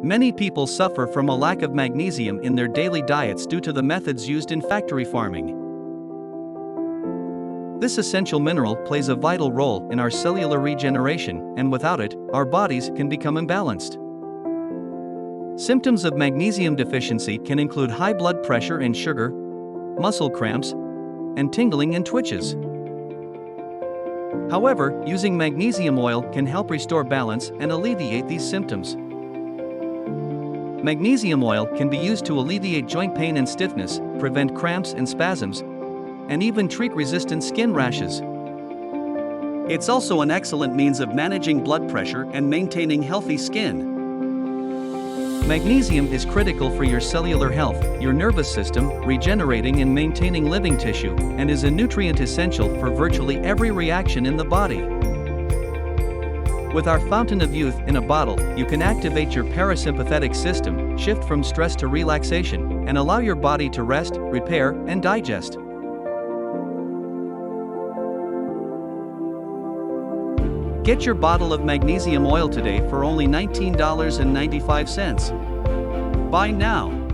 Many people suffer from a lack of magnesium in their daily diets due to the methods used in factory farming. This essential mineral plays a vital role in our cellular regeneration, and without it, our bodies can become imbalanced. Symptoms of magnesium deficiency can include high blood pressure and sugar, muscle cramps, and tingling and twitches. However, using magnesium oil can help restore balance and alleviate these symptoms. Magnesium oil can be used to alleviate joint pain and stiffness, prevent cramps and spasms, and even treat resistant skin rashes. It's also an excellent means of managing blood pressure and maintaining healthy skin. Magnesium is critical for your cellular health, your nervous system, regenerating and maintaining living tissue, and is a nutrient essential for virtually every reaction in the body. With our Fountain of Youth in a bottle, you can activate your parasympathetic system, shift from stress to relaxation, and allow your body to rest, repair, and digest. Get your bottle of magnesium oil today for only $19.95. Buy now.